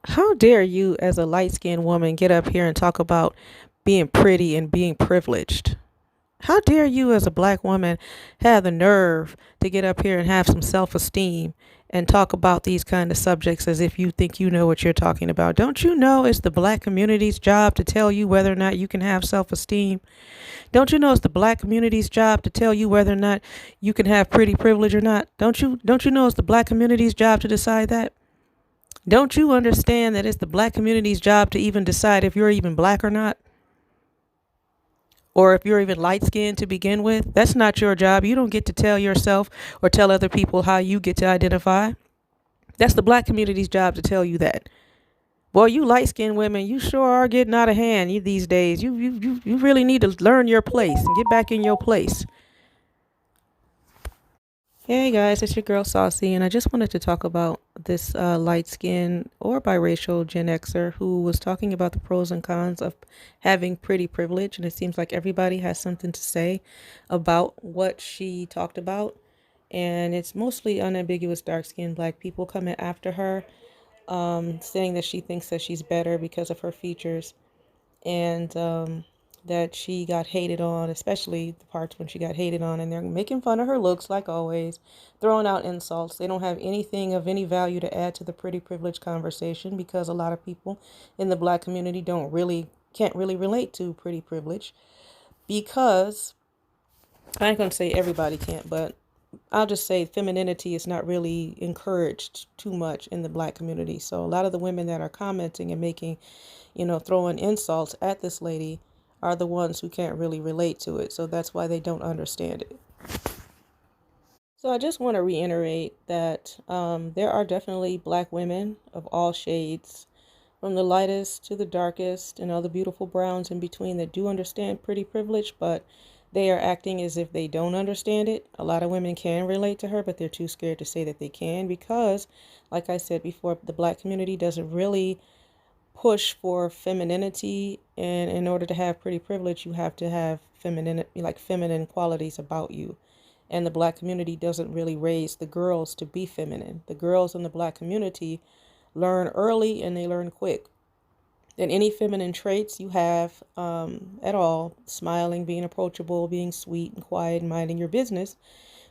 How dare you, as a light skinned woman, get up here and talk about being pretty and being privileged? How dare you, as a black woman, have the nerve to get up here and have some self esteem and talk about these kind of subjects as if you think you know what you're talking about? Don't you know it's the black community's job to tell you whether or not you can have self esteem? Don't you know it's the black community's job to tell you whether or not you can have pretty privilege or not? Don't you know it's the black community's job to decide that? Don't you understand that it's the black community's job to even decide if you're even black or not? Or if you're even light skinned to begin with? That's not your job. You don't get to tell yourself or tell other people how you get to identify. That's the black community's job to tell you that. Well, you light skinned women, you sure are getting out of hand these days. You really need to learn your place and get back in your place. Hey guys, it's your girl Saucy, and I just wanted to talk about this light skinned or biracial Gen Xer who was talking about the pros and cons of having pretty privilege. And it seems like everybody has something to say about what she talked about. And it's mostly unambiguous dark skinned black people coming after her, saying that she thinks that she's better because of her features. And that she got hated on, especially the parts when she got hated on, and they're making fun of her looks like always, throwing out insults. They don't have anything of any value to add to the pretty privilege conversation because a lot of people in the black community can't really relate to pretty privilege because I ain't gonna say everybody can't, but I'll just say femininity is not really encouraged too much in the black community. So a lot of the women that are commenting and making, throwing insults at this lady are the ones who can't really relate to it. So that's why they don't understand it. So I just want to reiterate that there are definitely black women of all shades, from the lightest to the darkest and all the beautiful browns in between, that do understand pretty privilege, but they are acting as if they don't understand it. A lot of women can relate to her, but they're too scared to say that they can because, like I said before, the black community doesn't really push for femininity, and in order to have pretty privilege you have to have feminine qualities about you, and the black community doesn't really raise the girls to be feminine. The girls in the black community learn early and they learn quick, and any feminine traits you have at all, smiling, being approachable, being sweet and quiet and minding your business,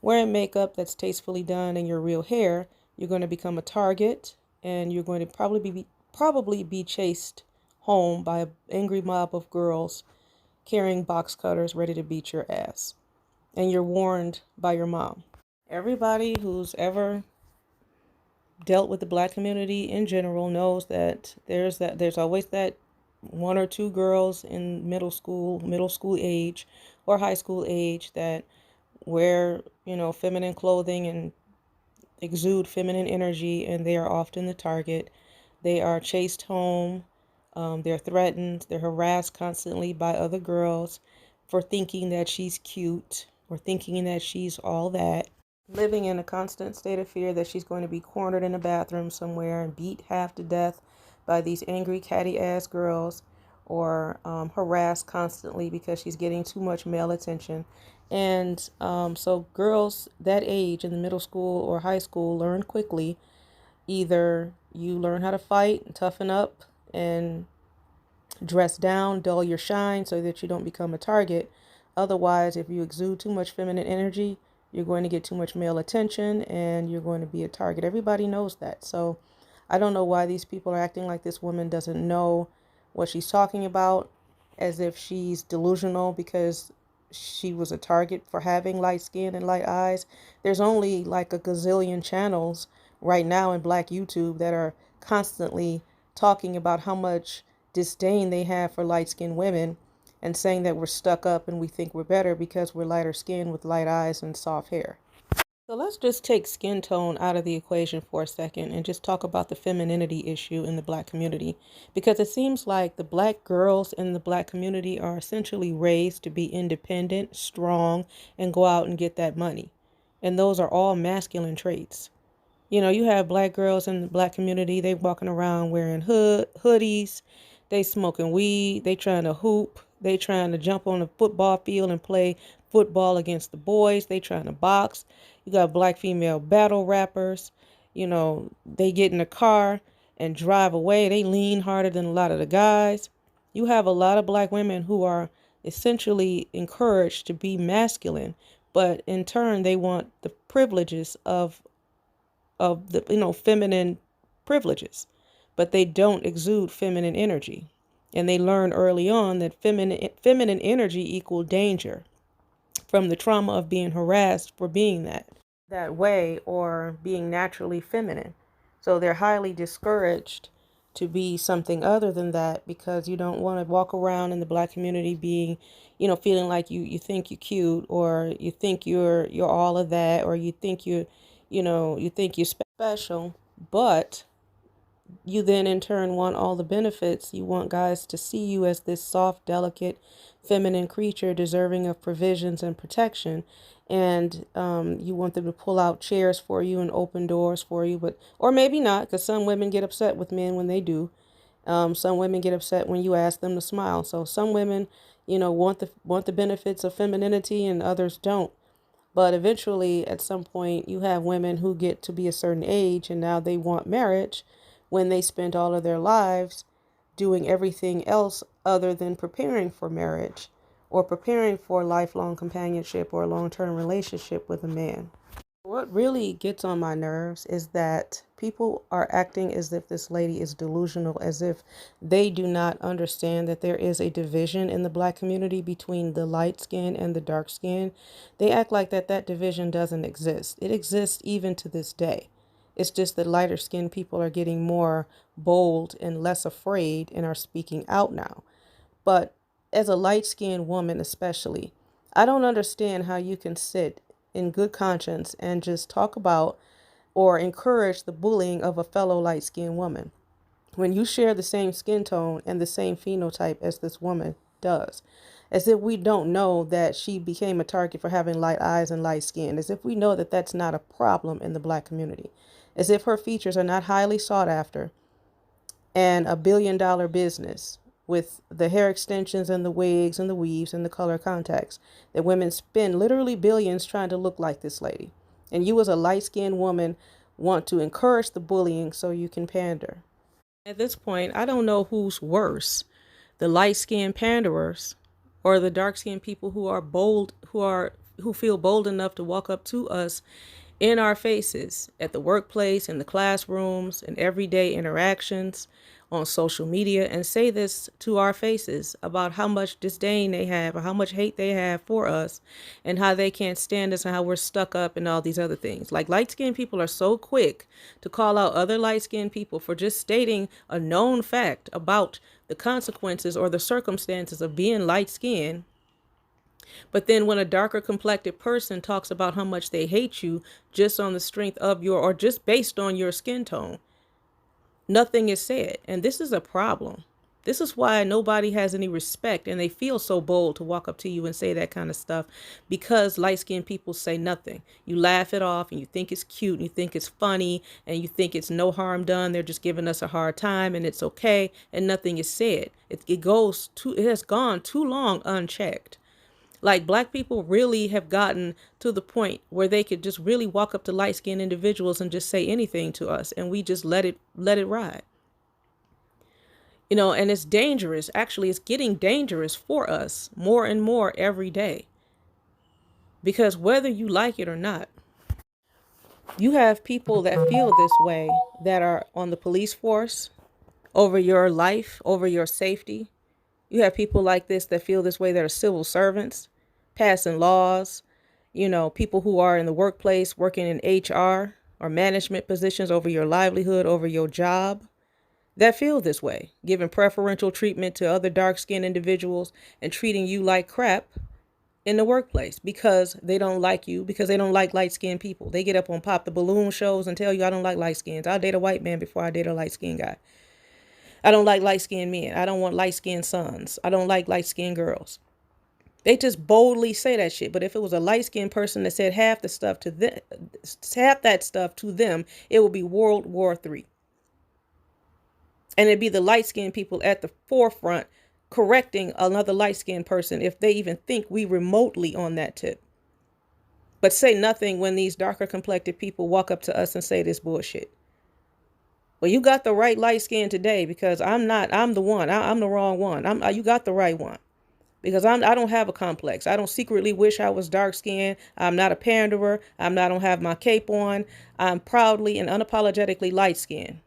wearing makeup that's tastefully done, and your real hair, you're going to become a target, and you're going to probably be chased home by an angry mob of girls carrying box cutters ready to beat your ass. And you're warned by your mom. Everybody who's ever dealt with the black community in general knows that there's always that one or two girls in middle school age or high school age that wear, feminine clothing and exude feminine energy, and they are often the target. They are chased home. They're threatened. They're harassed constantly by other girls for thinking that she's cute or thinking that she's all that. Living in a constant state of fear that she's going to be cornered in a bathroom somewhere and beat half to death by these angry catty ass girls, or harassed constantly because she's getting too much male attention. And so girls that age in the middle school or high school learn quickly. Either you learn how to fight and toughen up and dress down, dull your shine so that you don't become a target. Otherwise, if you exude too much feminine energy, you're going to get too much male attention and you're going to be a target. Everybody knows that. So I don't know why these people are acting like this woman doesn't know what she's talking about, as if she's delusional because she was a target for having light skin and light eyes. There's only like a gazillion channels right now in black YouTube that are constantly talking about how much disdain they have for light skinned women, and saying that we're stuck up and we think we're better because we're lighter skinned with light eyes and soft hair. So let's just take skin tone out of the equation for a second and just talk about the femininity issue in the black community. Because it seems like the black girls in the black community are essentially raised to be independent, strong, and go out and get that money. And those are all masculine traits. You have black girls in the black community, they walking around wearing hoodies, they smoking weed, they trying to hoop, they trying to jump on the football field and play football against the boys, they trying to box. You got black female battle rappers, they get in a car and drive away. They lean harder than a lot of the guys. You have a lot of black women who are essentially encouraged to be masculine, but in turn they want the privileges of the feminine privileges, but they don't exude feminine energy. And they learn early on that feminine energy equal danger from the trauma of being harassed for being that way or being naturally feminine. So they're highly discouraged to be something other than that because you don't want to walk around in the black community being, feeling like you think you're cute or you think you're all of that or you think you're special, but you then in turn want all the benefits. You want guys to see you as this soft, delicate, feminine creature deserving of provisions and protection. And you want them to pull out chairs for you and open doors for you, but or maybe not, because some women get upset with men when they do. Some women get upset when you ask them to smile. So some women, want the benefits of femininity, and others don't. But eventually, at some point, you have women who get to be a certain age and now they want marriage when they spent all of their lives doing everything else other than preparing for marriage or preparing for lifelong companionship or a long-term relationship with a man. What really gets on my nerves is that people are acting as if this lady is delusional, as if they do not understand that there is a division in the black community between the light skin and the dark skin. They act like that division doesn't exist. It exists even to this day. It's just that lighter skinned people are getting more bold and less afraid and are speaking out now. But as a light skinned woman, especially, I don't understand how you can sit in good conscience and just talk about or encourage the bullying of a fellow light skinned woman when you share the same skin tone and the same phenotype as this woman does. As if we don't know that she became a target for having light eyes and light skin. As if we know that that's not a problem in the black community. As if her features are not highly sought after and $1 billion business with the hair extensions and the wigs and the weaves and the color contacts that women spend literally billions trying to look like this lady. And you as a light-skinned woman want to encourage the bullying so you can pander. At this point, I don't know who's worse, the light-skinned panderers or the dark-skinned people who are bold, who feel bold enough to walk up to us in our faces at the workplace, in the classrooms, in everyday interactions, on social media, and say this to our faces about how much disdain they have or how much hate they have for us and how they can't stand us and how we're stuck up and all these other things. Like light-skinned people are so quick to call out other light-skinned people for just stating a known fact about the consequences or the circumstances of being light-skinned. But then when a darker complected person talks about how much they hate you just on the strength of or just based on your skin tone, nothing is said. And this is a problem. This is why nobody has any respect and they feel so bold to walk up to you and say that kind of stuff, because light-skinned people say nothing. You laugh it off and you think it's cute and you think it's funny and you think it's no harm done. They're just giving us a hard time and it's okay, and nothing is said. It has gone too long unchecked. Like black people really have gotten to the point where they could just really walk up to light-skinned individuals and just say anything to us, and we just let it ride. And it's dangerous. Actually, it's getting dangerous for us more and more every day. Because whether you like it or not, you have people that feel this way that are on the police force over your life, over your safety. You have people like this that feel this way that are civil servants, passing laws, people who are in the workplace, working in HR or management positions over your livelihood, over your job, that feel this way, giving preferential treatment to other dark-skinned individuals and treating you like crap in the workplace because they don't like you, because they don't like light-skinned people. They get up on Pop the Balloon shows and tell you, I don't like light skins. I'll date a white man before I date a light-skinned guy. I don't like light-skinned men. I don't want light-skinned sons. I don't like light-skinned girls. They just boldly say that shit. But if it was a light-skinned person that said half that stuff to them, it would be World War III. And it'd be the light-skinned people at the forefront correcting another light-skinned person if they even think we remotely on that tip. But say nothing when these darker complected people walk up to us and say this bullshit. Well, you got the right light skin today because I'm not. I'm the one. I'm the wrong one. You got the right one because I don't have a complex. I don't secretly wish I was dark skinned. I'm not a panderer. I don't have my cape on. I'm proudly and unapologetically light skinned.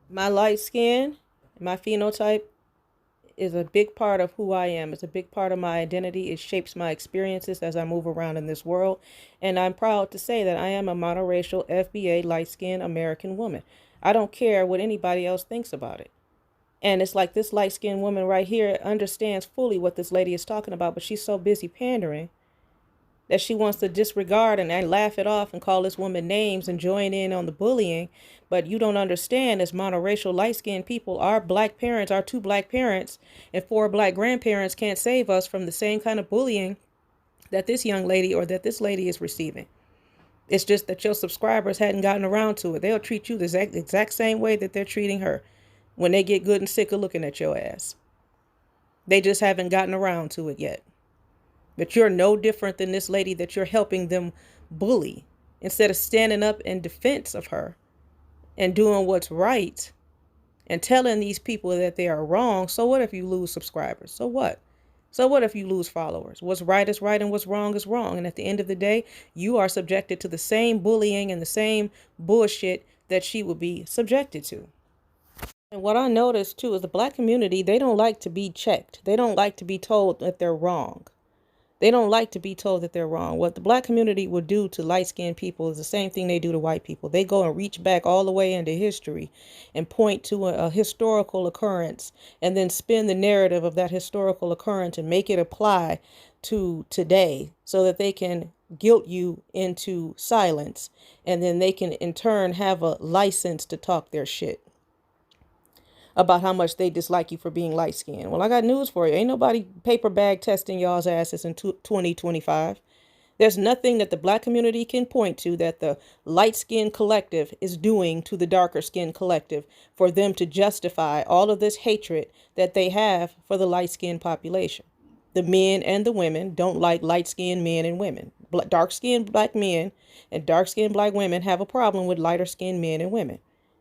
My light skin, my phenotype is a big part of who I am. It's a big part of my identity. It shapes my experiences as I move around in this world. And I'm proud to say that I am a monoracial FBA light skinned American woman. I don't care what anybody else thinks about it. And it's like this light skinned woman right here understands fully what this lady is talking about, but she's so busy pandering that she wants to disregard and laugh it off and call this woman names and join in on the bullying. But you don't understand, as monoracial light skinned people, our black parents, our two black parents, and four black grandparents can't save us from the same kind of bullying that this young lady or that this lady is receiving. It's just that your subscribers hadn't gotten around to it. They'll treat you the exact same way that they're treating her when they get good and sick of looking at your ass. They just haven't gotten around to it yet. But you're no different than this lady that you're helping them bully. Instead of standing up in defense of her and doing what's right and telling these people that they are wrong, so what if you lose subscribers? So what? So what if you lose followers? What's right is right and what's wrong is wrong. And at the end of the day, you are subjected to the same bullying and the same bullshit that she would be subjected to. And what I noticed too is the black community, they don't like to be checked. They don't like to be told that they're wrong. They don't like to be told that they're wrong. What the black community will do to light-skinned people is the same thing they do to white people. They go and reach back all the way into history and point to a historical occurrence and then spin the narrative of that historical occurrence and make it apply to today so that they can guilt you into silence, and then they can in turn have a license to talk their shit about how much they dislike you for being light skinned. Well, I got news for you. Ain't nobody paper bag testing y'all's asses in 2025. There's nothing that the black community can point to that the light skinned collective is doing to the darker skinned collective for them to justify all of this hatred that they have for the light skinned population. The men and the women don't like light skinned men and women. Dark skinned black men and dark skinned black women have a problem with lighter skinned men and women.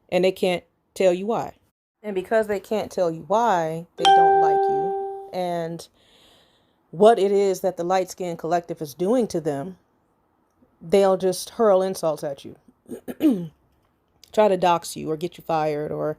And they can't tell you why. And because they can't tell you why, they don't like you. And what it is that the light skinned collective is doing to them, they'll just hurl insults at you. Try to dox you or get you fired or,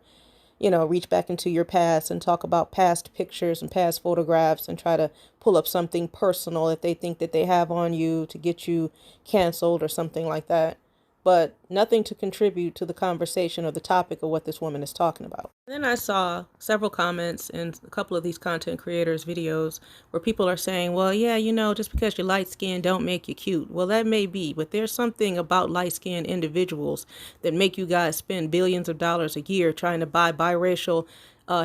reach back into your past and talk about past pictures and past photographs and try to pull up something personal that they think that they have on you to get you canceled or something like that. But nothing to contribute to the conversation or the topic of what this woman is talking about. Then I saw several comments in a couple of these content creators' videos where people are saying, well, yeah, just because you're light skinned don't make you cute. Well, that may be, but there's something about light skinned individuals that make you guys spend billions of dollars a year trying to buy biracial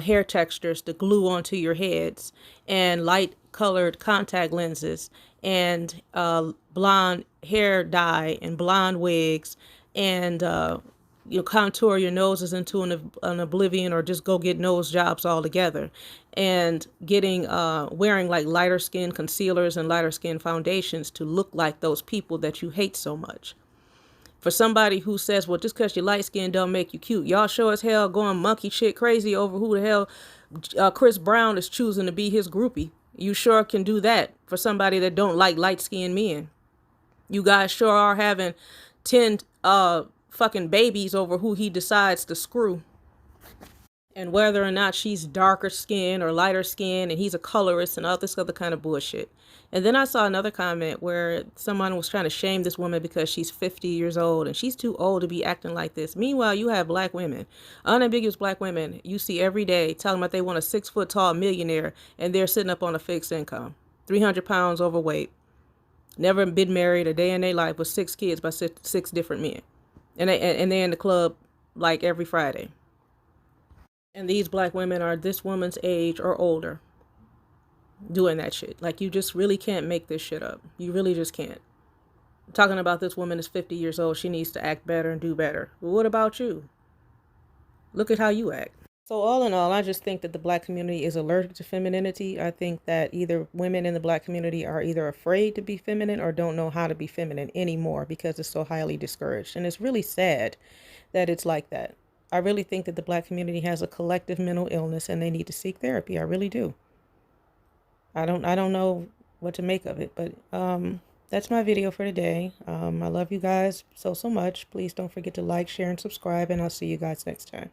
hair textures to glue onto your heads and light colored contact lenses and blonde hair dye and blonde wigs and contour your noses into an oblivion or just go get nose jobs altogether and getting wearing like lighter skin concealers and lighter skin foundations to look like those people that you hate so much. For somebody who says, well, just because you're light skinned don't make you cute. Y'all sure as hell going monkey shit crazy over who the hell Chris Brown is choosing to be his groupie. You sure can do that for somebody that don't like light skinned men. You guys sure are having 10 fucking babies over who he decides to screw. And whether or not she's darker skin or lighter skin and he's a colorist and all this other kind of bullshit. And then I saw another comment where someone was trying to shame this woman because she's 50 years old and she's too old to be acting like this. Meanwhile, you have black women, unambiguous black women you see every day talking about they want a 6 foot tall millionaire and they're sitting up on a fixed income, 300 pounds overweight, never been married a day in their life with 6 kids by six different men. And they're in the club like every Friday. And these black women are this woman's age or older doing that shit. Like, you just really can't make this shit up. You really just can't. Talking about this woman is 50 years old. She needs to act better and do better. Well, what about you? Look at how you act. So all in all, I just think that the black community is allergic to femininity. I think that either women in the black community are either afraid to be feminine or don't know how to be feminine anymore because it's so highly discouraged. And it's really sad that it's like that. I really think that the Black community has a collective mental illness and they need to seek therapy. I really do. I don't know what to make of it, but that's my video for today. I love you guys so much. Please don't forget to like, share, and subscribe, and I'll see you guys next time.